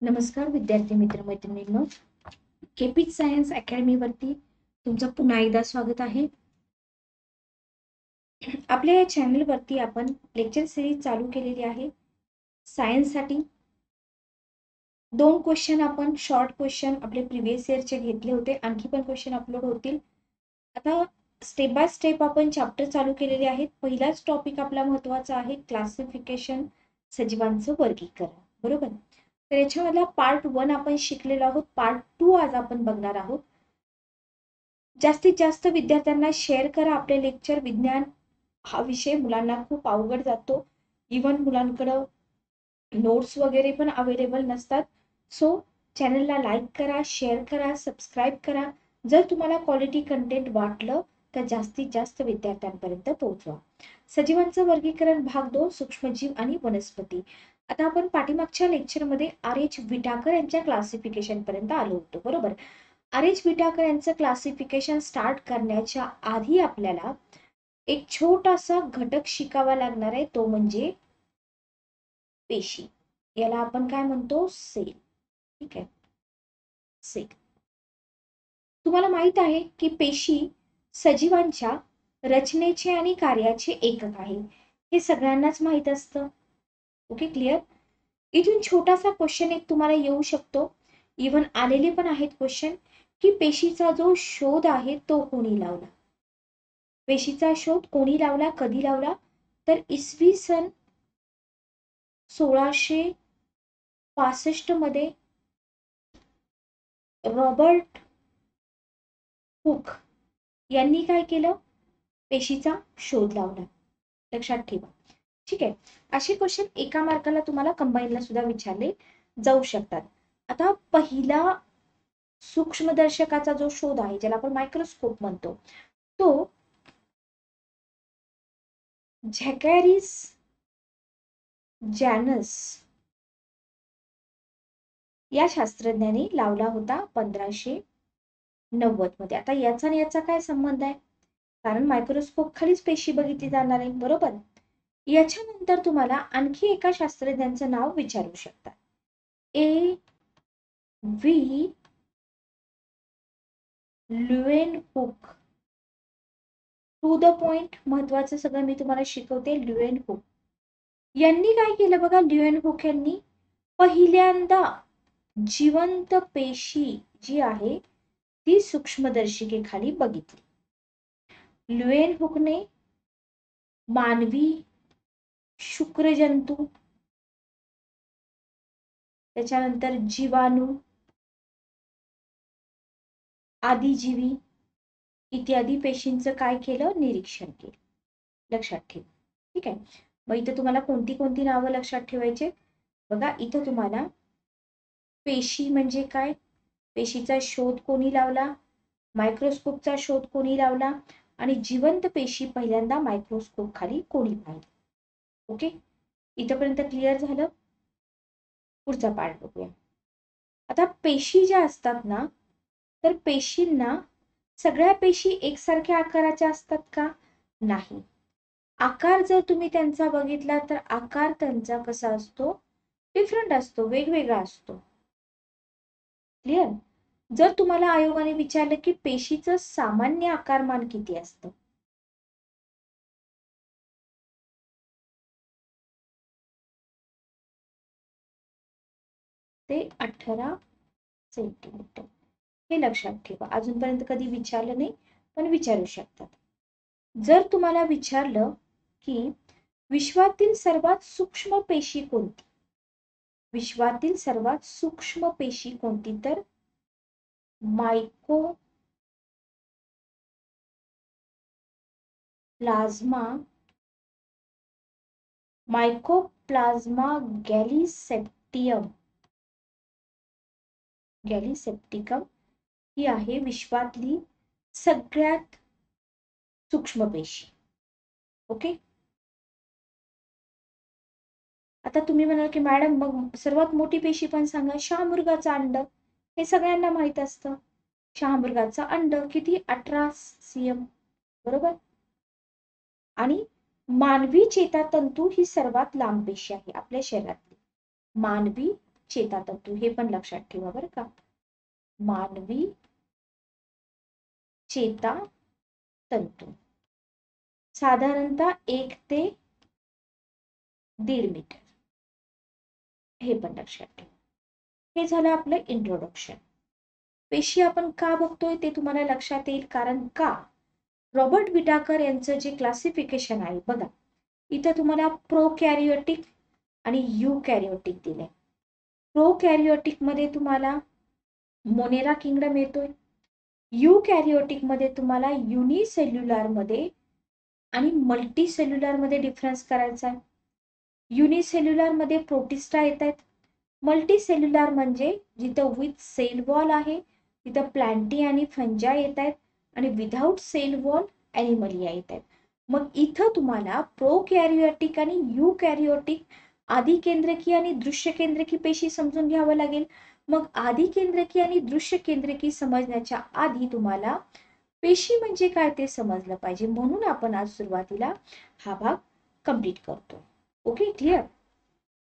नमस्कार विद्यार्थी मित्र मैत्रिणींनो, केपी सायन्स अकॅडमी वरती तुमचं पुन्हा एकदा स्वागत आहे. आपल्या या चॅनल वरती आपण लेक्चर सिरीज चालू केलेली आहे. सायन्स साठी 2 क्वेश्चन आपण शॉर्ट क्वेश्चन आपले प्रिव्हियस इयरचे घेतले होते. आणखी पण क्वेश्चन अपलोड होतील. आता स्टेप बाय स्टेप आपण चॅप्टर चालू केलेले आहेत. पहिलाच टॉपिक आपला महत्त्वाचा आहे क्लासिफिकेशन, सजीवांचं वर्गीकरण. बरोबर. तर याच्यामधला पार्ट 1 आपण शिकलेलो आहोत. पार्ट 2 आज आपण बघणार आहोत. जास्तीत जास्त विद्यार्थ्यांना शेअर करा आपले लेक्चर. विज्ञान हा विषय मुलांना खूप अवघड जातो. इव्हन मुलांकडं नोट्स वगैरे पण अवेलेबल नसतात. सो चॅनलला लाईक करा, शेअर करा, सबस्क्राईब करा. जर तुम्हाला क्वालिटी कंटेंट वाटलं तर जास्तीत जास्त विद्यार्थ्यांपर्यंत पोहोचवा. सजीवांचं वर्गीकरण भाग 2, सूक्ष्मजीव आणि वनस्पती. आता आपण पाठीमागच्या लेक्चरमध्ये RH विटाकर यांच्या क्लासिफिकेशन पर्यंत आलो होतो. बरोबर. RH विटाकर यांचं क्लासिफिकेशन स्टार्ट करण्याच्या आधी आपल्याला एक छोटासा घटक शिकावा लागणार आहे, तो म्हणजे पेशी. याला आपण काय म्हणतो? सेल. ठीक आहे, सेल. तुम्हाला माहित आहे की पेशी सजीवांच्या रचनेचे आणि कार्याचे एकक आहे. हे सगळ्यांनाच माहित असतं. Okay, clear. इथून छोटासा क्वेश्चन एक तुम्हाला येऊ शकतो. इव्हन आलेले पण आहेत क्वेश्चन, की पेशीचा जो शोध आहे तो कोणी लावला. पेशीचा शोध कोणी लावला, कधी लावला? तर इसवी सन 1665 मध्ये रॉबर्ट हुक यांनी काय केलं? पेशीचा शोध लावला. लक्षात ठेवा. ठीक आहे. असे क्वेश्चन एका मार्काला तुम्हाला कंबाईनला सुद्धा विचारले जाऊ शकतात. आता पहिला सूक्ष्मदर्शकाचा जो शोध आहे, ज्याला आपण मायक्रोस्कोप म्हणतो, तो झॅकॅरिस जॅनस या शास्त्रज्ञाने लावला होता 1590 मध्ये. आता याचा आणि याचा काय संबंध आहे? कारण मायक्रोस्कोप खालीच पेशी बघितली जाणार आहे. बरोबर. याच्यानंतर तुम्हाला आणखी एका शास्त्रज्ञांचं नाव विचारू शकतात. A.V. ल्युएनहुक. टू द पॉइंट, महत्वाचं सगळं मी तुम्हाला शिकवते. ल्युएनहुक यांनी काय केलं बघा. ल्युएनहुक यांनी पहिल्यांदा जिवंत पेशी जी आहे ती सूक्ष्मदर्शिकेखाली बघितली. ल्युएनहुकने मानवी, शुक्रजंतू, त्याच्यानंतर जीवाणू, आदिजीवी इत्यादी पेशींचं काय केलं? निरीक्षण केलं. लक्षात ठेवा. ठीक आहे. मग इथं तुम्हाला कोणती कोणती नावं लक्षात ठेवायचे बघा. इथं तुम्हाला पेशी म्हणजे काय, पेशीचा शोध कोणी लावला, मायक्रोस्कोपचा शोध कोणी लावला, आणि जिवंत पेशी पहिल्यांदा मायक्रोस्कोप खाली कोणी पाहिली. ओके, इथपर्यंत क्लिअर झालं. पुढचा पार्ट बघूया. आता पेशी ज्या असतात ना, तर पेशींना सगळ्या पेशी एकसारख्या आकाराच्या असतात का? नाही. आकार जर तुम्ही त्यांचा बघितला तर आकार त्यांचा कसा असतो? डिफरंट असतो, वेगवेगळा असतो. क्लिअर. जर तुम्हाला आयोगाने विचारलं की पेशीचं सामान्य आकारमान किती असतं, ते 18 सेंटीमीटर. हे लक्षात ठेवा. अजूनपर्यंत कधी विचारलं नाही, पण विचारू शकतात. जर तुम्हाला विचारलं की विश्वातील सर्वात सूक्ष्म पेशी कोणती, विश्वातील सर्वात सूक्ष्म पेशी कोणती, तर मायकोप्लाझ्मा गॅलिसेप्टिकम ही आहे विश्वातली सगळ्यात सूक्ष्म पेशी. ओके. आता तुम्ही म्हणाल की मॅडम मग सर्वात मोठी पेशी पण सांगा. शहामृगाचं अंड, हे सगळ्यांना माहित असतं. शहामृगाचं अंड किती? 18 cm. बरोबर. आणि मानवी चेतातंतू ही सर्वात लांब पेशी आहे आपल्या शरीरातली. मानवी चेतातंतू, हे पण लक्षात ठेवा बरं का. मानवी चेतातंतू साधारणतः 1 ते 1.5 मीटर, हे पण लक्षात ठेवा. हे झालं आपलं इंट्रोडक्शन. पेशी आपण का बघतोय ते तुम्हाला लक्षात येईल, कारण का रॉबर्ट विटाकर यांचं जे क्लासिफिकेशन आहे बघा, इथं तुम्हाला प्रोकॅरियोटिक आणि युकॅरियोटिक दिले. प्रोकॅरियोटिक मध्ये तुम्हाला मोनेरा किंगडम येतोय, युकॅरियोटिक मध्ये तुम्हाला युनिसेल्युलर मध्ये आणि मल्टीसेल्युलर मध्ये डिफरन्स करायचा आहे. युनिसेल्युलर मध्ये प्रोटिस्टा येत आहेत, मल्टीसेल्युलर म्हणजे जिथं विथ सेल वॉल आहे तिथं प्लांटी आणि फंजा येत आहेत, आणि विदाउट सेल वॉल ॲनिमलिया येत आहेत. मग इथं तुम्हाला प्रोकॅरियोटिक आणि युकॅरियोटिक आधी केंद्रकी आणि दृश्य केंद्रकी पेशी समजून घ्यावं लागेल. मग आधी केंद्रकी आणि दृश्य केंद्रकी समजण्याच्या आधी तुम्हाला पेशी म्हणजे काय ते समजलं पाहिजे, म्हणून आपण आज सुरुवातीला हा भाग कंप्लीट करतो. Okay, clear.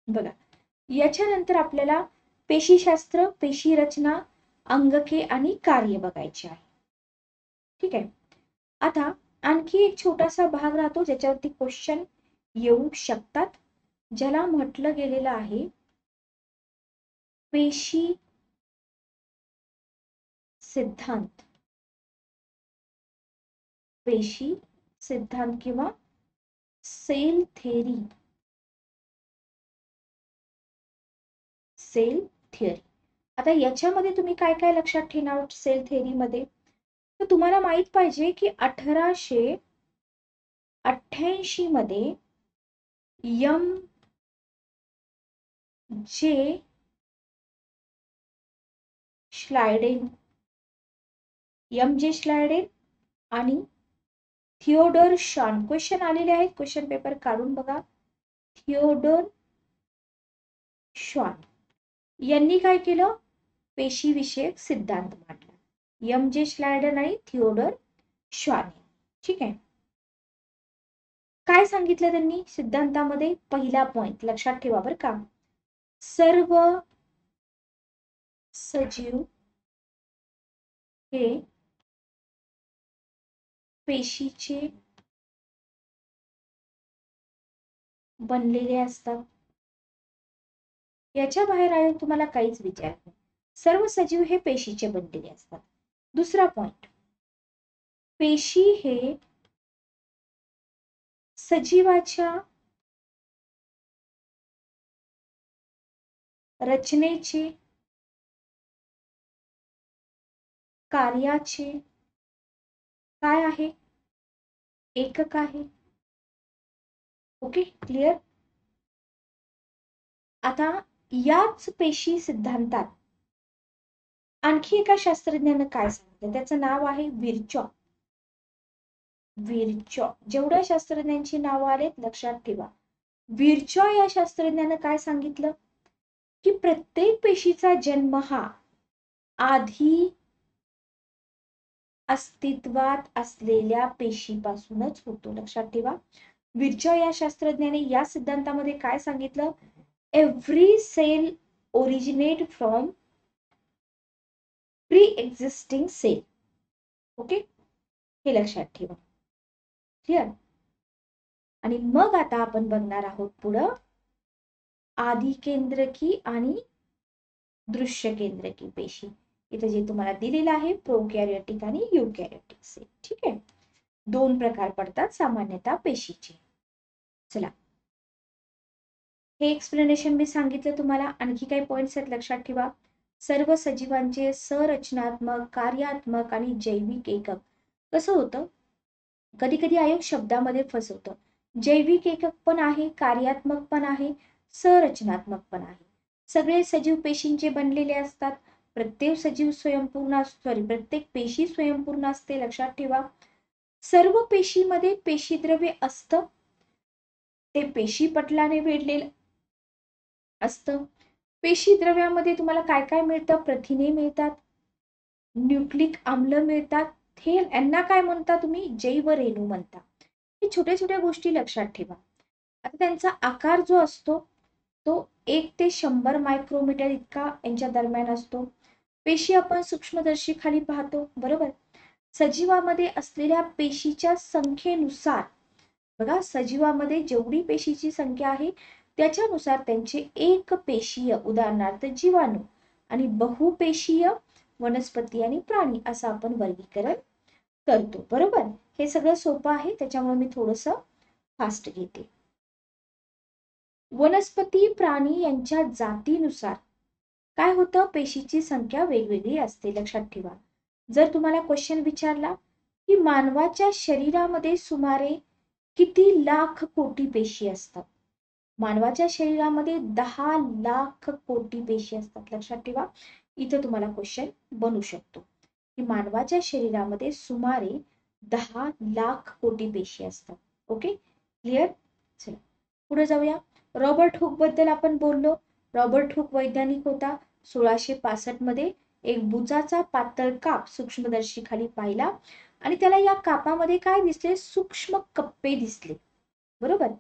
बघा, याच्यानंतर आपल्याला पेशीशास्त्र, पेशी रचना, अंगके आणि कार्य बघायचे आहे. ठीक आहे. आता आणखी एक छोटासा भाग राहतो ज्याच्यावरती क्वेश्चन येऊ शकतात, ज्याला म्हटलं गेलेलं आहे पेशी सिद्धांत. पेशी सिद्धांत किंवा सेल थेरी. Sale theory. आता याच्यामध्ये तुम्ही काय काय लक्षात ठेवणार सेल थेरी मध्ये, तर तुम्हाला माहित पाहिजे की 1888 मध्ये एम जे श्लायडेन आणि थिओडर शॉन, क्वेश्चन आलेले आहेत, क्वेश्चन पेपर काढून बघा. थिओडर शॉन यांनी काय केलं, पेशी विषयक सिद्धांत मांडला. एम जे श्लायडन आणि थिओडर शॉन. ठीक आहे. काय सांगितलं त्यांनी सिद्धांतामध्ये, पहिला पॉइंट लक्षात ठेवा बरं का, सर्व सजीव हे पेशीचे बनलेले असतात. याच्या बाहेर आहे तुम्हाला काहीच विचार नाही, सर्व सजीव हे पेशीचे बनलेले असतात. दुसरा पॉइंट, पेशी हे सजीवाच्या रचनेचे, कार्याचे काय आहे, एकक आहे. Okay, clear. आता याच पेशी सिद्धांतात आणखी एका शास्त्रज्ञानं काय सांगितलं, त्याचं नाव आहे विर्चॉ. जेवढ्या शास्त्रज्ञांची नावं आलेत लक्षात ठेवा. विर्चॉ या शास्त्रज्ञानं काय सांगितलं की प्रत्येक पेशीचा जन्म हा आधी अस्तित्वात असलेल्या पेशीपासूनच होतो. लक्षात ठेवा, विर्चॉ या शास्त्रज्ञाने या सिद्धांतामध्ये काय सांगितलं, every cell originate from pre existing cell. Okay, हे लक्षात ठेवा. क्लिअर. आणि मग आता आपण बघणार आहोत पुढं आधी केंद्रकी आणि दृश्य केंद्रकी पेशी. इथे जे तुम्हाला दिलेलं आहे प्रोकॅरियोटिक आणि युकॅरियोटिक सेल. ठीक आहे, दोन प्रकार पडतात सामान्यतः पेशीचे. चला, हे एक्सप्लेनेशन मी सांगितलं तुम्हाला. आणखी काही पॉइंट्स आहेत लक्षात ठेवा. सर्व सजीवांचे संरचनात्मक, कार्यात्मक आणि जैविक एकक. कसं होतं, कधी कधी आयोग शब्दामध्ये फसवतं. जैविक एकक पण आहे, कार्यात्मक पण आहे, संरचनात्मक पण आहे. सगळे सजीव पेशींचे बनलेले असतात. प्रत्येक सजीव स्वयंपूर्ण, प्रत्येक पेशी स्वयंपूर्ण असते. लक्षात ठेवा, सर्व पेशीमध्ये पेशीद्रव्य असतं, ते पेशी पटलाने वेढलेलं असतं. पेशी द्रव्यामध्ये तुम्हाला काय काय मिळतं, प्रथिने मिळतात, न्यूक्लिक आम्ल मिळतात. हे यांना काय म्हणता तुम्ही, जैव रेणू म्हणता. हे छोट्या छोट्या गोष्टी लक्षात ठेवा. आता त्यांचा आकार जो असतो तो 1 ते 100 मायक्रोमीटर इतका यांच्या दरम्यान असतो. पेशी आपण सूक्ष्मदर्शी खाली पाहतो, बरोबर. सजीवामध्ये असलेल्या पेशीच्या संख्येनुसार, बघा सजीवामध्ये जेवढी पेशीची संख्या आहे त्याच्यानुसार त्यांचे एक पेशीय, उदाहरणार्थ जीवाणू, आणि बहुपेशीय वनस्पती आणि प्राणी असं आपण वर्गीकरण करतो, बरोबर. हे सगळं सोपं आहे, त्याच्यामुळे मी थोडस फास्ट घेते. वनस्पती प्राणी यांच्या जातीनुसार काय होतं, पेशीची संख्या वेगवेगळी असते, लक्षात ठेवा. जर तुम्हाला क्वेश्चन विचारला की मानवाच्या शरीरामध्ये सुमारे किती लाख कोटी पेशी असतात, मानवाच्या शरीरामध्ये 10 लाख कोटी पेशी असतात, लक्षात ठेवा. इथं तुम्हाला क्वेश्चन बनू शकतो की मानवाच्या शरीरामध्ये सुमारे 10 लाख कोटी पेशी असतात. Okay, clear. चला पुढे जाऊया. रॉबर्ट हुक बद्दल आपण बोललो. रॉबर्ट हुक वैज्ञानिक होता. 1665 मध्ये एक बुचाचा पातळ काप सूक्ष्मदर्शी खाली पाहिला आणि त्याला या कापामध्ये काय दिसले, सूक्ष्म कप्पे दिसले, बरोबर.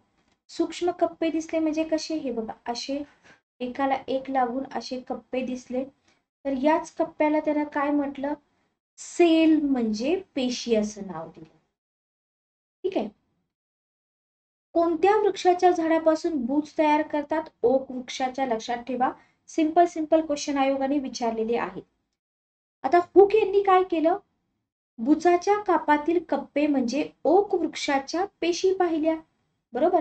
सूक्ष्म कप्पे दिसले म्हणजे कसे, हे बघा असे एकाला एक लागून असे कप्पे दिसले. तर याच कप्प्याला त्यानं काय म्हटलं, सेल म्हणजे पेशी असं नाव दिलं. ठीक आहे. कोणत्या वृक्षाच्या झाडापासून बूच तयार करतात, ओक वृक्षाच्या, लक्षात ठेवा. सिंपल क्वेश्चन आयोगाने विचारलेले आहेत. आता हुक यांनी काय केलं, बुचाच्या कापातील कप्पे म्हणजे ओक वृक्षाच्या पेशी पाहिल्या, बरोबर.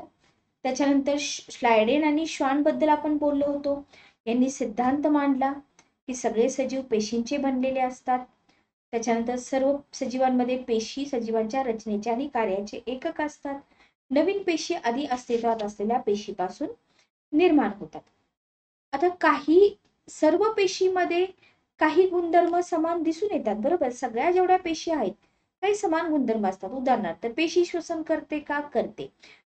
त्याच्यानंतर श्लायडेन आणि श्वान बद्दल आपण बोललो होतो. यांनी सिद्धांत मांडला की सगळे सजीव पेशींचे बनलेले असतात. त्याच्यानंतर सर्व सजीवांमध्ये पेशी सजीवांच्या रचनेचे आणि कार्याचे एकक असतात. नवीन पेशी आधी अस्तित्वात असलेल्या पेशीपासून निर्माण होतात. आता काही सर्व पेशीमध्ये काही गुणधर्म समान दिसून येतात, बरोबर. सगळ्या जेवढ्या पेशी आहेत काही समान गुणधर्म असतात. उदाहरणार्थ पेशी श्वसन करते का, करते.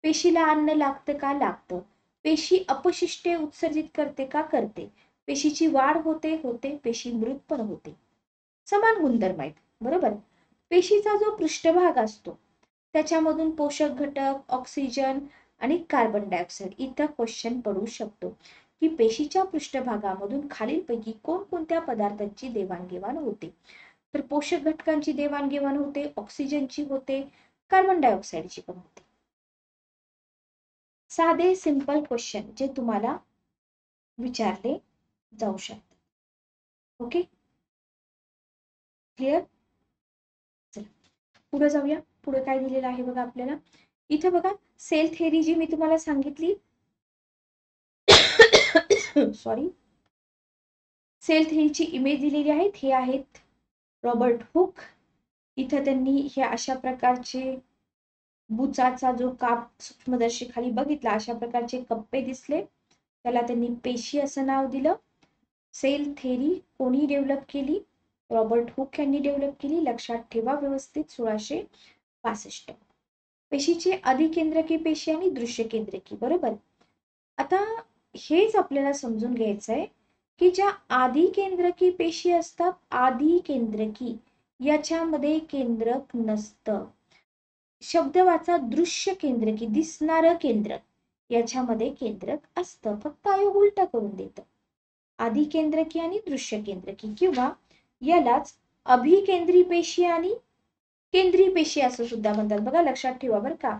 पेशीला अन्न लागतं का, लागतं. पेशी अपशिष्टे उत्सर्जित करते का, करते. पेशीची वाढ होते, पेशी मृत पण होते. समान गुणधर्म आहेत, बरोबर. पेशीचा जो पृष्ठभाग असतो त्याच्यामधून पोषक घटक, ऑक्सिजन आणि कार्बन डायऑक्साईड इथं क्वेश्चन पडू शकतो की पेशीच्या पृष्ठभागामधून खालीलपैकी कोणकोणत्या पदार्थांची देवाणघेवाण होते. तर पोषक घटकांची देवाणघेवाण होते, ऑक्सिजनची होते, कार्बन डायऑक्साईडची पण होते. साधे सिंपल क्वेश्चन जे तुम्हाला विचारले जाऊ शकतात. Okay, clear. चला पुढे जाऊया. पुढे काय दिलेलं आहे बघा आपल्याला. इथे बघा सेल थेअरी जी मी तुम्हाला सांगितली, सॉरी, सेल थेअरीची इमेज दिलेली आहेत. हे आहेत रॉबर्ट हुक. इथं त्यांनी हे अशा प्रकारचे बुचाचा जो काप सूक्ष्मदर्शी खाली बघितला, अशा प्रकारचे कप्पे दिसले, त्याला त्यांनी पेशी असं नाव दिलं. सेल थेअरी कोणी डेव्हलप केली, रॉबर्ट हुक यांनी डेव्हलप केली, लक्षात ठेवा व्यवस्थित. 1665. पेशीची अधिकेंद्रकी पेशी आणि दृश्य केंद्रकी, बरोबर. आता हेच आपल्याला समजून घ्यायचं आहे की ज्या आदिकेंद्रकी पेशी असतात, आदिकेंद्रकी याच्यामध्ये केंद्रक नसतं. शब्द वाचा, दृश्य केंद्रकी, दिसणारं केंद्रक, याच्यामध्ये केंद्रक असतं. फक्त आयोग उलट करून देतं. आदिकेंद्रकी आणि दृश्य केंद्रकी, किंवा यालाच अभिकेंद्री पेशी आणि केंद्रीय पेशी असं सुद्धा म्हणतात. बघा लक्षात ठेवा बरं का,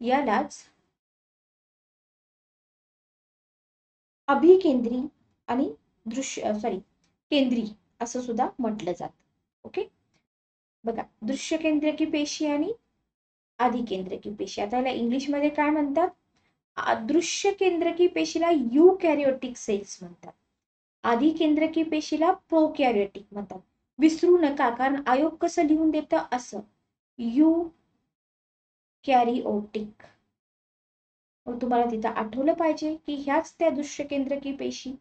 यालाच अभिकेंद्री आणि केंद्री असं सुद्धा म्हटलं जातं. ओके, बघा दृश्य केंद्रकी पेशी आणि आदिकेंद्रकी पेशी. आता याला इंग्लिश मध्ये काय म्हणतात, दृश्य केंद्रकी पेशीला युकॅरियोटिक सेल्स म्हणतात, आदिकेंद्रकी पेशीला प्रोकॅरियोटिक म्हणतात. विसरू नका, कारण आयोग कसं लिहून देतं असं, युकॅरियोटिक. मग तुम्हाला तिथं आठवलं पाहिजे की ह्याच त्या दृश्य केंद्रकी पेशी,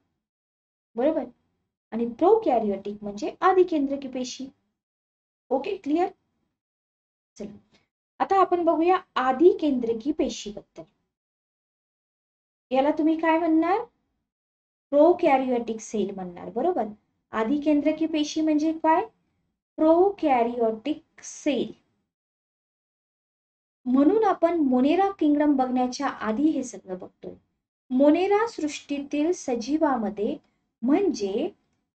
बरोबर. आणि प्रोकॅरियोटिक म्हणजे आदिकेंद्रकी पेशी. Okay, clear. चला आता आपण बघूया आदिकेंद्रकी पेशी बद्दल. याला तुम्ही काय म्हणणार, प्रोकॅरियोटिक सेल म्हणणार, बरोबर. आदिकेंद्रकी पेशी म्हणजे काय, प्रोकॅरियोटिक सेल. म्हणून आपण मोनेरा किंगडम बघण्याच्या आधी हे सगळं बघतोय. मोनेरा सृष्टीतील सजीवामध्ये म्हणजे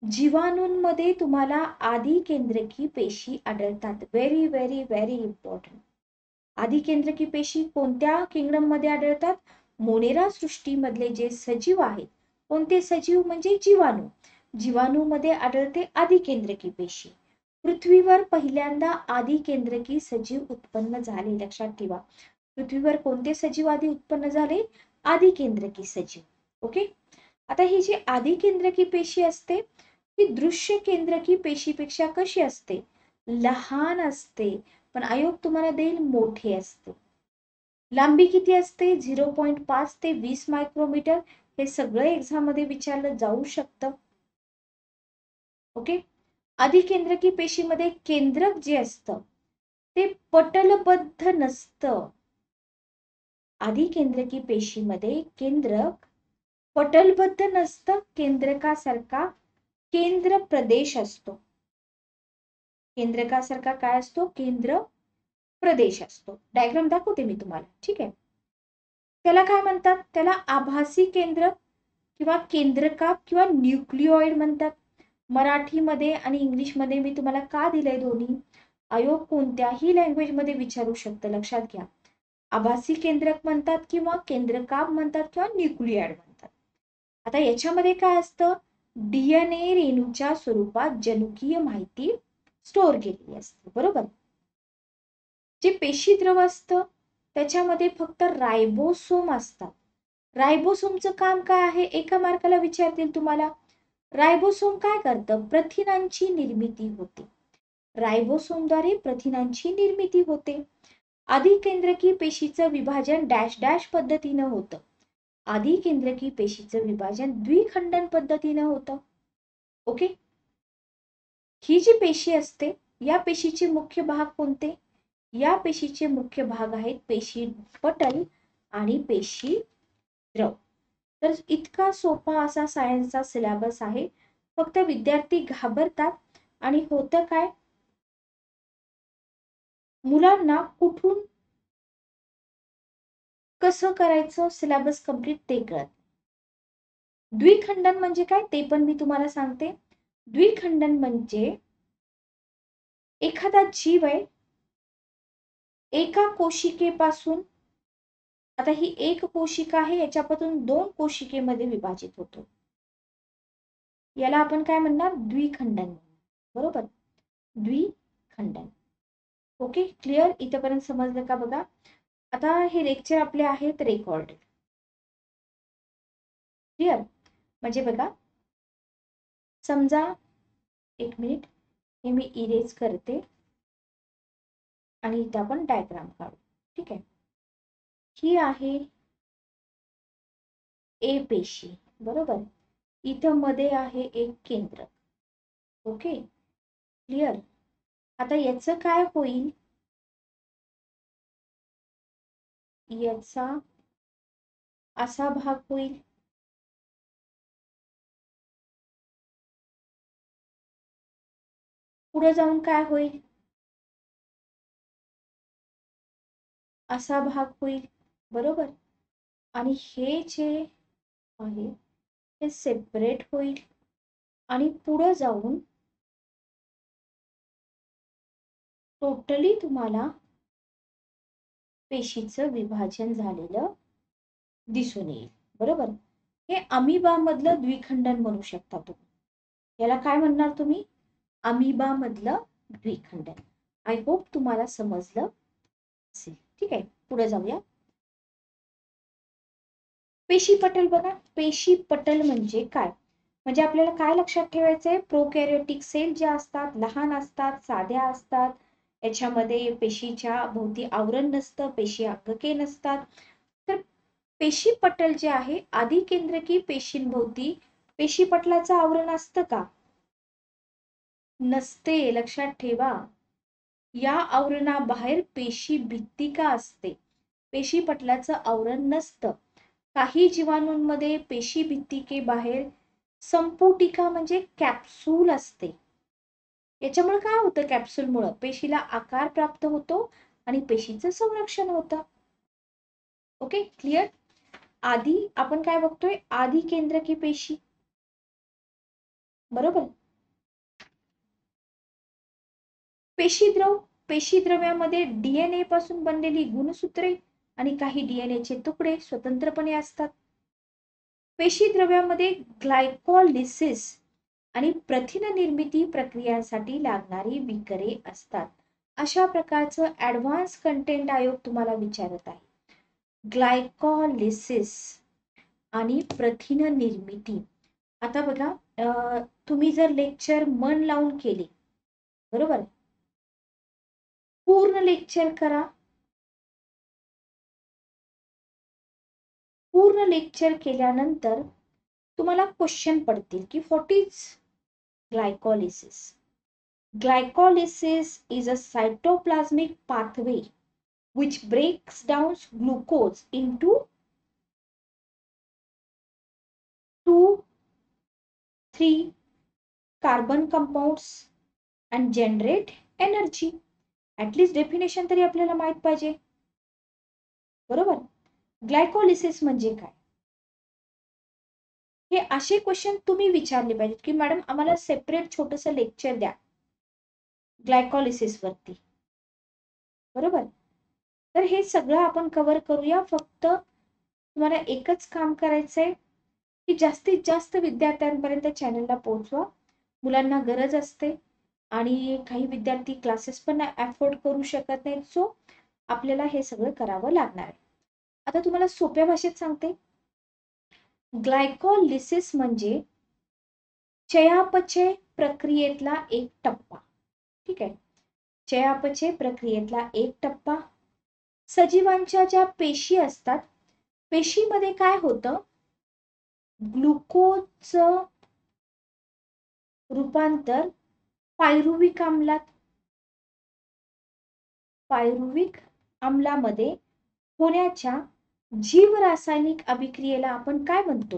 जीवाणूंमध्ये तुम्हाला आधी केंद्रकी पेशी आढळतात. Very very very important. आधी केंद्रकी पेशी कोणत्या किंगडम मध्ये आढळतात? मोनेरा सृष्टीमधले जे सजीव आहेत. कोणते सजीव? म्हणजे जीवाणू. जीवाणूमध्ये आढळते आधी केंद्रकी पेशी. पृथ्वीवर पहिल्यांदा आधी केंद्रकी सजीव उत्पन्न झाले. लक्षात ठेवा. पृथ्वीवर कोणते सजीव आधी उत्पन्न झाले? आधी केंद्रकी सजीव. ओके. आता ही जी आधी केंद्रकी पेशी असते ही दृश्य केंद्रकी पेशीपेक्षा कशी असते? लहान असते. पण आयोग तुम्हाला देईल मोठे असते. लांबी किती असते? 0.5 ते 20 मायक्रोमीटर. हे सगळं एक्झाम मध्ये विचारलं जाऊ शकतं. ओके. आधी केंद्रकी पेशीमध्ये केंद्रक जे असतं ते पटलबद्ध नसतं. आधी केंद्रकी पेशीमध्ये केंद्रक पटलबद्ध नसतं. केंद्रकासारखा केंद्र प्रदेश असतो. केंद्रकासारखा काय असतो? केंद्र प्रदेश असतो. डायग्राम दाखवते मी तुम्हाला. ठीक आहे. त्याला काय म्हणतात? त्याला आभासी केंद्रक किंवा केंद्रकाप किंवा न्यूक्लिओइड म्हणतात. मराठीमध्ये आणि इंग्लिशमध्ये मी तुम्हाला का दिलंय दोन्ही? आयोग कोणत्याही लँग्वेज मध्ये विचारू शकतं. लक्षात घ्या. आभासी केंद्रक म्हणतात किंवा केंद्रकाप म्हणतात किंवा न्यूक्लिओइड म्हणतात. आता याच्यामध्ये काय असतं? डीएनए रेणूच्या स्वरूपात जनुकीय माहिती स्टोअर केलेली असते. बरोबर. जे पेशीद्रव असतं त्याच्यामध्ये फक्त रायबोसोम असतात. रायबोसोमचं काम काय आहे? एका मार्काला विचारतील तुम्हाला. रायबोसोम काय करतं? प्रथिनांची निर्मिती होते. रायबोसोमद्वारे प्रथिनांची निर्मिती होते. आधी केंद्रकी पेशीचं विभाजन डॅश डॅश पद्धतीनं होतं. आधी केंद्रकी पेशीचं विभाजन द्विखंडन पद्धतीनं होतं. ओके. ही जी पेशी असते या पेशीचे मुख्य भाग कोणते? या पेशीचे मुख्य भाग आहेत पेशी पटल आणि पेशी द्रव. तर इतका सोपा असा सायन्सचा सिलेबस आहे. फक्त विद्यार्थी घाबरतात आणि होतं काय? मुलांना कुठून कसं करायचं सिलेबस कंप्लीट ते कळत. द्विखंडन म्हणजे काय ते पण मी तुम्हाला सांगते. द्विखंडन म्हणजे एखादा जीव आहे एका कोशिकेपासून, आता ही एक कोशिका आहे याच्यापासून दोन कोशिकेमध्ये विभाजित होतो. याला आपण काय म्हणणार? द्विखंडन. बरोबर. द्विखंडन. ओके. क्लिअर? इथपर्यंत समजलं का? बघा आता हे लेक्चर आपले आहेत रेकॉर्ड. क्लिअर? म्हणजे बघा समजा एक मिनिट हे मी इरेज करते आणि इथं आपण डायग्राम काढू. ठीक आहे. ही आहे ए पेशी. बरोबर. इथं मध्ये आहे एक केंद्रक. ओके. क्लिअर? आता याचं काय होईल? याचा असा भाग होईल. पुढे जाऊन काय होईल? असा भाग होईल. बरोबर. आणि हे जे आहे हे सेपरेट होईल आणि पुढे जाऊन टोटली तुम्हाला पेशीचं विभाजन झालेलं दिसून येईल. बरोबर. हे अमिबा मधलं द्विखंडन म्हणू शकता तुम्ही. याला काय म्हणणार तुम्ही? अमिबा मधलं द्विखंडन. आय होप तुम्हाला समजलं असेल. ठीक आहे. पुढे जाऊया. पेशी पटल बघा. पेशी पटल म्हणजे काय? म्हणजे आपल्याला काय लक्षात ठेवायचंय? प्रोकॅरियोटिक सेल ज्या असतात लहान असतात, साध्या असतात. याच्यामध्ये पेशीच्या भोवती आवरण नसतं, पेशी अंगके नसतात. तर पेशी पटल जे आहे आधी केंद्रकी पेशींभोवती पेशी पटलाचं आवरण असतं का? नसते. लक्षात ठेवा. या आवरणाबाहेर पेशी भित्तिका असते. पेशी पटलाचं आवरण नसतं. काही जीवाणूंमध्ये पेशी भित्तिकेबाहेर संपुटिका म्हणजे कॅप्सूल असते. याच्यामुळे काय होतं? कॅप्सूलमुळे पेशीला आकार प्राप्त होतो आणि पेशीचं संरक्षण होतं. ओके. क्लिअर? आधी आपण काय बघतोय, आधी केंद्रकी पेशी, बरोबर. पेशीद्रव्यामध्ये डीएनए पासून बनलेली गुणसूत्रे आणि काही डीएनएचे तुकडे स्वतंत्रपणे असतात. पेशीद्रव्यामध्ये ग्लायकोलिसिस आणि प्रथिन निर्मिती प्रक्रियांसाठी लागणारी विकरे असतात. अशा प्रकारचं ऍडव्हान्स कंटेंट आयोग तुम्हाला विचारत आहे. ग्लायकोलिसिस आणि प्रथिन निर्मिती. आता बघा, तुम्ही जर लेक्चर मन लावून केले, बरोबर, पूर्ण लेक्चर करा. पूर्ण लेक्चर केल्यानंतर तुम्हाला क्वेश्चन पडतील की what is glycolysis. Glycolysis is a cytoplasmic pathway which breaks down glucose into 2,3 carbon compounds and generate energy. At least definition तरी आपल्याला माहित पाहिजे, बरोबर. ग्लायकोलिसिस म्हणजे काय, हे असे क्वेश्चन तुम्ही विचारले पाहिजेत की मॅडम आम्हाला सेपरेट छोटंसं लेक्चर द्या ग्लायकोलिसिस वरती, बरोबर. तर हे सगळं आपण कव्हर करूया. फक्त तुम्हाला एकच काम करायचंय की जास्तीत जास्त विद्यार्थ्यांपर्यंत चॅनलला पोहोचवा. मुलांना गरज असते आणि काही विद्यार्थी क्लासेस पण अफोर्ड करू शकत नाहीत, सो आपल्याला हे सगळं करावं लागणार आहे. आता तुम्हाला सोप्या भाषेत सांगते, ग्लायकोलिसिस म्हणजे चयापचय प्रक्रियेतला एक टप्पा. ठीक आहे, चयापचय प्रक्रियेतला एक टप्पा. सजीवांच्या ज्या पेशी असतात, पेशीमध्ये काय होतं, ग्लुकोजचं रूपांतर पायरुविक आम्लामध्ये होण्याच्या जीवरासायनिक अभिक्रियेला आपण काय म्हणतो,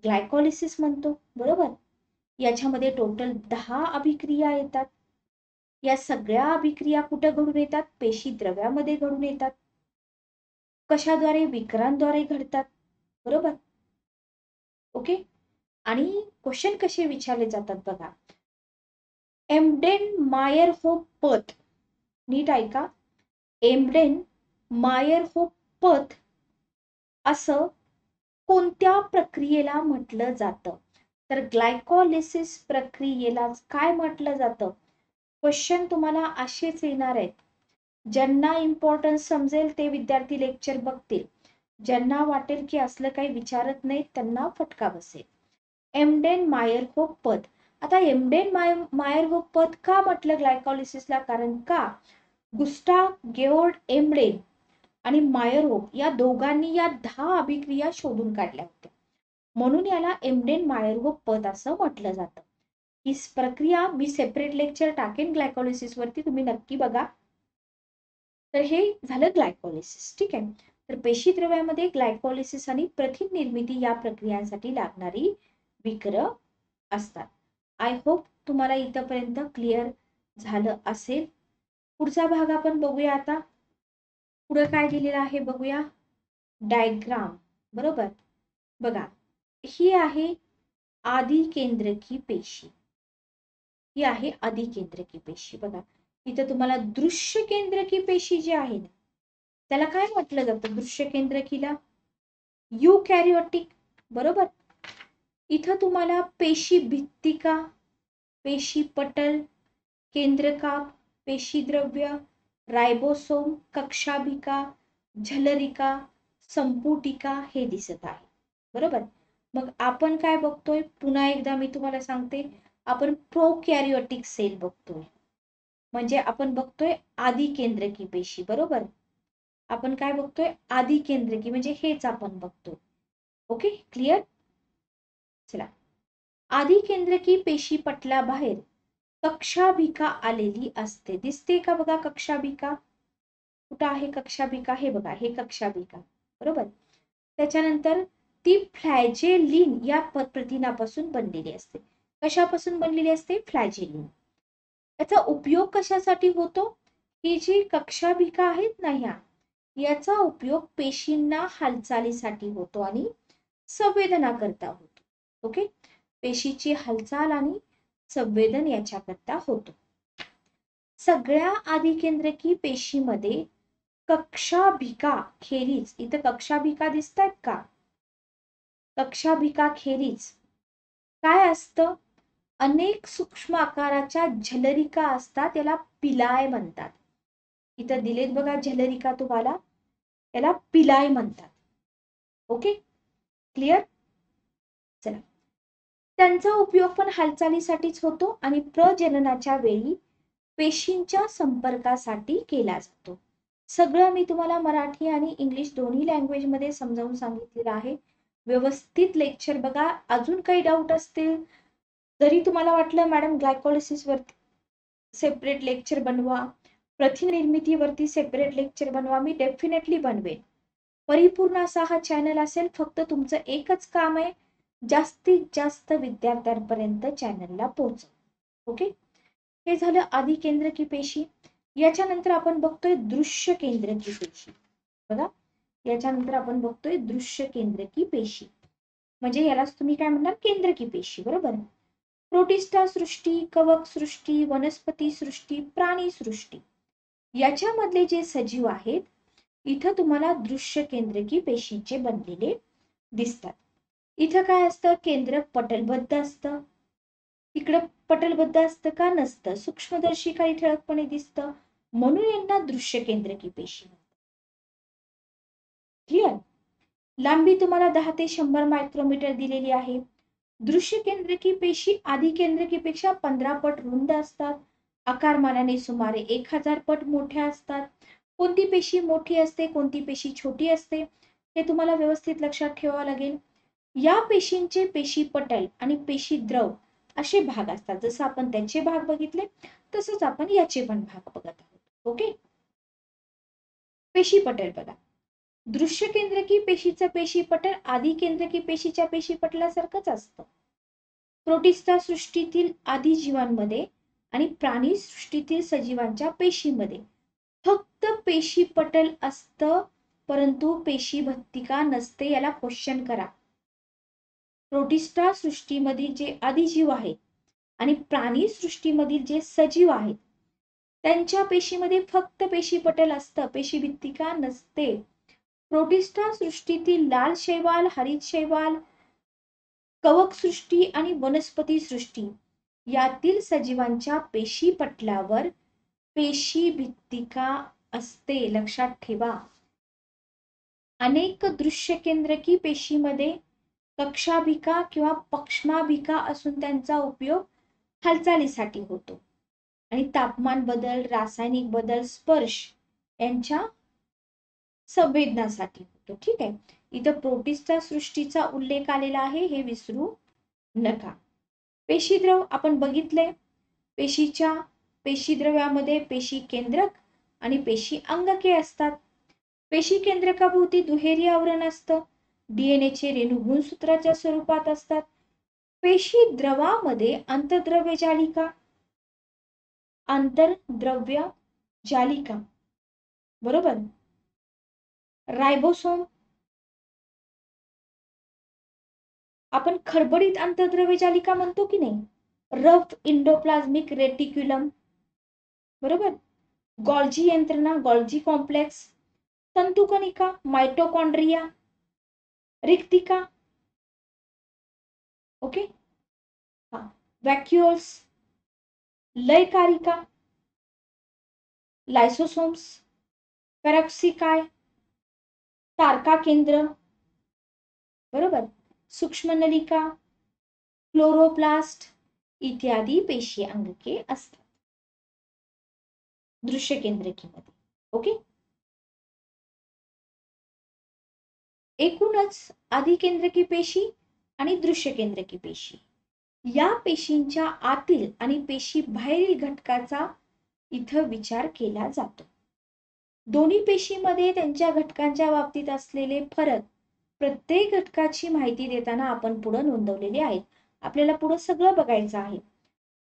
ग्लायकोलिसिस म्हणतो, बरोबर. याच्यामध्ये टोटल 10 अभिक्रिया येतात. या सगळ्या अभिक्रिया कुठे घडून येतात, पेशी द्रव्यामध्ये घडून येतात. कशाद्वारे, विकरांद्वारे घडतात, बरोबर. ओके. आणि क्वेश्चन कसे विचारले जातात बघा. एम्डेन-मायर-होफ पथ, नीट ऐका, एम्डेन-मायर-होफ पथ असं कोणत्या प्रक्रियेला म्हटलं जातं, तर ग्लायकोलिसिस प्रक्रियेला काय म्हटलं जातं. क्वेश्चन तुम्हाला असेच येणार आहेत. ज्यांना इम्पॉर्टन्स समजेल ते विद्यार्थी लेक्चर बघतील, ज्यांना वाटेल की असलं काही विचारत नाही त्यांना फटका बसेल. एम्डेन-मायर-होफ पथ. आता एम्डेन-मायर-होफ पथ का म्हटलं ग्लायकोलिसिसला, कारण का गुस्टाव गेओर्ड एम्डेन आणि मायर-होफ या दोघांनी या 10 अभिक्रिया शोधून काढल्या होत्या, म्हणून याला एम्डेन-मायर-होफ पथ असं म्हटलं जातं. ही प्रक्रिया मी सेपरेट लेक्चर टाकेन ग्लायकोलिसिस वरती, तुम्ही नक्की बघा. तर हे झालं ग्लायकोलिसिस. ठीक आहे, तर पेशी द्रव्यामध्ये ग्लायकोलिसिस आणि प्रथिन निर्मिती या प्रक्रियांसाठी लागणारी विकर असतात. आय होप तुम्हाला इथपर्यंत क्लिअर झालं असेल. पुढचा भाग आपण बघूया. आता पुढे काय दिलेलं आहे बघूया, डायग्राम, बरोबर. बघा, ही आहे आधी केंद्रकी पेशी, ही आहे आधी केंद्रकी पेशी. बघा इथं तुम्हाला दृश्य केंद्रकी पेशी जी आहे ना, त्याला काय म्हटलं जातं, दृश्य केंद्रकीला युकॅरियोटिक, बरोबर. इथं तुम्हाला पेशी भित्तिका, पेशी पटल, केंद्रकाप, पेशीद्रव्य, रायबोसोम, कक्षाभिका, झलरिका, संपुटिका हे दिसत आहे, बरोबर. मग आपण काय बघतोय, पुन्हा एकदा मी तुम्हाला सांगते, आपण प्रोकॅरियोटिक सेल बघतोय, म्हणजे आपण बघतोय आधी केंद्रकी पेशी, बरोबर. आपण काय बघतोय, आधी केंद्रकी, म्हणजे हेच आपण बघतोय. Okay, clear. चला, आधी केंद्रकी पेशी पटलाबाहेर कक्षाभिका आलेली असते, दिसते का बघा कक्षाभिका, कुठं आहे कक्षाभिका, हे बघा, हे कक्षाभिका, बरोबर. त्याच्यानंतर ती फ्लॅजेलिन या प्रथिनापासून बनलेली असते. कशापासून बनलेली असते, फ्लॅजेलिन. याचा उपयोग कशासाठी होतो, ही जी कक्षाभिका आहेत ना, ह्या याचा उपयोग पेशींना हालचालीसाठी होतो आणि संवेदना करता होतो. ओके, पेशीची हालचाल आणि संवेदन याच्याकरता होतो. सगळ्या आदिकेंद्रकी पेशीमध्ये कक्षाभिका खेरीज, इथं कक्षाभिका दिसतात का? कक्षाभिका खेरीज काय असतं? अनेक सूक्ष्म आकाराच्या झलरिका असतात, याला पिलाय म्हणतात. इथं दिलेत बघा झलरिका तुम्हाला, याला पिलाय म्हणतात. Okay, clear? चला, त्यांचा उपयोग पण हालचालीसाठीच होतो आणि प्रजननाच्या वेळी पेशींच्या संपर्कासाठी केला जातो. सगळं मी तुम्हाला मराठी आणि इंग्लिश दोन्ही लँग्वेज मध्ये समजावून सांगितलेलं आहे. व्यवस्थित लेक्चर बघा. अजून काही डाऊट असतील, जरी तुम्हाला वाटलं मॅडम ग्लायकोलिसिस वरती सेपरेट लेक्चर बनवा, प्रथिननिर्मितीवरती सेपरेट लेक्चर बनवा, मी डेफिनेटली बनवेन. परिपूर्ण असा हा चॅनल असेल. फक्त तुमचं एकच काम आहे, जास्तीत जास्त विद्यार्थ्यांपर्यंत चॅनलला पोहोचव. ओके, हे झालं आदिकेंद्रकी पेशी. याच्यानंतर आपण बघतोय दृश्य केंद्रकी पेशी. बघा, याच्यानंतर आपण बघतोय दृश्य केंद्रकी पेशी, म्हणजे यालाच तुम्ही काय म्हणणार? केंद्रकी पेशी, बरोबर. प्रोटिस्टा सृष्टी, कवक सृष्टी, वनस्पती सृष्टी, प्राणी सृष्टी याच्यामधले जे सजीव आहेत, इथं तुम्हाला दृश्य केंद्रकी पेशीचे बनलेले दिसतात. इथं काय असतं? केंद्रक पटलबद्ध असतं. इकडं पटलबद्ध असतं का? नसतं. सूक्ष्मदर्शी काही ठळकपणे दिसतं, म्हणून यांना दृश्य केंद्रकी पेशी म्हणतात. क्लिअर? लांबी तुम्हाला 10 ते 100 मायक्रोमीटर दिलेली आहे. दृश्य केंद्रकी पेशी आदी केंद्रकीपेक्षा 15 पट रुंद असतात. आकारमानाने सुमारे 1000 पट मोठ्या असतात. कोणती पेशी मोठी असते, कोणती पेशी छोटी असते, हे तुम्हाला व्यवस्थित लक्षात ठेवावं लागेल. या पेशींचे पेशी पटल आणि पेशी द्रव असे भाग असतात. जसं आपण त्यांचे भाग बघितले, तसंच आपण याचे पण भाग बघत आहोत. ओके, पेशी पटल बघा. दृश्य केंद्रकी पेशीचं पेशी पटल आदी केंद्रकी पेशीच्या पेशी पटलासारखंच असतं. प्रोटिस्टा सृष्टीतील आदी जीवांमध्ये आणि प्राणी सृष्टीतील सजीवांच्या पेशीमध्ये फक्त पेशी पटल असतं, परंतु पेशी भत्तिका नसते. याला क्वेश्चन करा. प्रोटिस्टा सृष्टीमधील जे आदिजीव आहेत आणि प्राणी सृष्टीमधील जे सजीव आहेत, त्यांच्या पेशीमध्ये फक्त पेशी पटल असतं, पेशी भित्तिका नसते. प्रोटिस्टा सृष्टीतील लाल शैवाल, हरित शैवाल, कवक सृष्टी आणि वनस्पती सृष्टी यातील सजीवांच्या पेशी पटलावर पेशी भित्तिका असते. लक्षात ठेवा. अनेक दृश्य केंद्रकी पेशीमध्ये कक्षाभिका किंवा पक्ष्माभिका असून त्यांचा उपयोग हालचालीसाठी होतो आणि तापमान बदल, रासायनिक बदल, स्पर्श यांच्या संवेदनासाठी होतो. ठीक आहे, इथं प्रोटिस्टा सृष्टीचा उल्लेख आलेला आहे, हे विसरू नका. पेशीद्रव आपण बघितले. पेशीद्रव्यामध्ये पेशी केंद्रक आणि पेशी अंगके असतात. पेशी केंद्रकाभोवती दुहेरी आवरण असतं. डीएनएचे रेणू गुणसूत्राच्या स्वरूपात असतात. पेशी द्रवामध्ये आंतरद्रव्य जालिका, बरोबर. रायबोसोम, आपण खडबडीत आंतरद्रव्य जालिका म्हणतो की नाही. रफ इंडोप्लाझ्मिक रेटिक्युलम, बरोबर. गॉल्जी यंत्रणा, गॉल्जी कॉम्प्लेक्स, तंतुकणिका, मायटोकॉन्ड्रिया, रिक्तिका. ओके, हा, वॅक्युल्स, लयकारिका, लायसोसोम्स, पेरॉक्सिकाय, तारका केंद्र, बरोबर. सूक्ष्मनलिका, क्लोरोप्लास्ट इत्यादी पेशी अंगके असतात दृश्य केंद्रकीमध्ये. ओके, एकूणच आदिकेंद्रकी पेशी आणि दृश्य केंद्रकी पेशी या पेशींच्या आतील आणि पेशी बाहेरील घटकाचा इथं विचार केला जातो. दोन्ही पेशीमध्ये त्यांच्या घटकांच्या बाबतीत असलेले फरक प्रत्येक घटकाची माहिती देताना आपण पुढे नोंदवलेले आहेत. आपल्याला पुढे सगळं बघायचं आहे.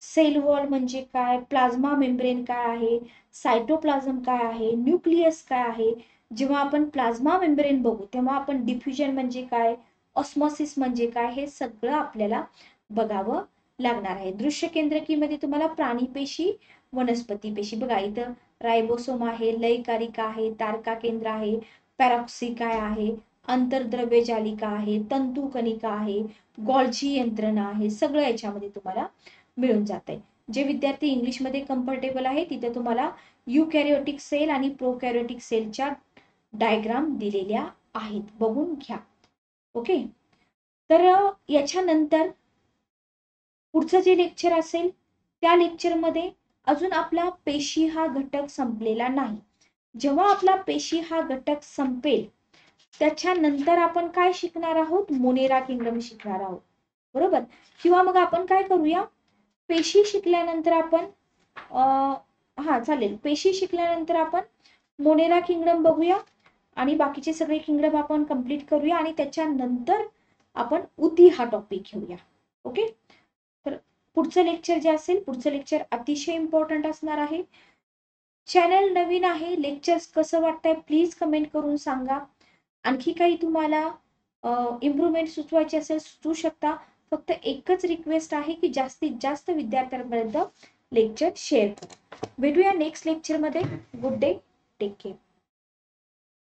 सेल वॉल म्हणजे काय, प्लाझ्मा मेम्ब्रेन काय आहे, सायटोप्लाझम काय आहे, न्यूक्लियस काय आहे, जेव्हा आपण प्लाझ्मा मेम्ब्रेन बघू तेव्हा आपण डिफ्युजन म्हणजे काय, ऑस्मॉसिस म्हणजे काय, हे सगळं आपल्याला बघावं लागणार आहे. दृश्य केंद्रकीमध्ये तुम्हाला प्राणी पेशी, वनस्पती पेशी, बघा इथं रायबोसोम आहे, लयकारिका आहे, तारका केंद्र आहे, पॅरॉक्सी काय आहे, आंतरद्रव्य जालिका आहे, तंतुकणिका आहे, गॉल्जी यंत्रणा आहे, सगळं याच्यामध्ये तुम्हाला मिळून जात आहे. जे विद्यार्थी इंग्लिशमध्ये कम्फर्टेबल आहे तिथे तुम्हाला युकॅरियोटिक सेल आणि प्रोकॅरियोटिक सेलच्या डायग्राम दिलेल्या आहेत, बघून घ्या. ओके, तर याच्यानंतर पुढचं जे लेक्चर असेल त्या लेक्चरमध्ये अजून आपला पेशी हा घटक संपलेला नाही. जेव्हा आपला पेशी हा घटक संपेल त्याच्यानंतर आपण काय शिकणार आहोत, मोनेरा किंगडम शिकणार आहोत, बरोबर. किंवा मग आपण काय करूया, पेशी शिकल्यानंतर आपण हा चालेल, पेशी शिकल्यानंतर आपण मोनेरा किंगडम बघूया आणि बाकीचे सगळे किंगडम आपण कंप्लीट करूया आणि त्याच्यानंतर आपण उती हा टॉपिक घेऊया. ओके, तर पुढचं लेक्चर जे असेल, पुढचं लेक्चर अतिशय इम्पॉर्टंट असणार आहे. चॅनल नवीन आहे, लेक्चर्स कसं वाटतंय प्लीज कमेंट करून सांगा. आणखी काही तुम्हाला इम्प्रूव्हमेंट सुचवायची असेल सुचवू शकता. फक्त एकच रिक्वेस्ट आहे की जास्तीत जास्त विद्यार्थ्यांपर्यंत लेक्चर शेअर करा. भेटूया नेक्स्ट लेक्चरमध्ये. Good day, take care.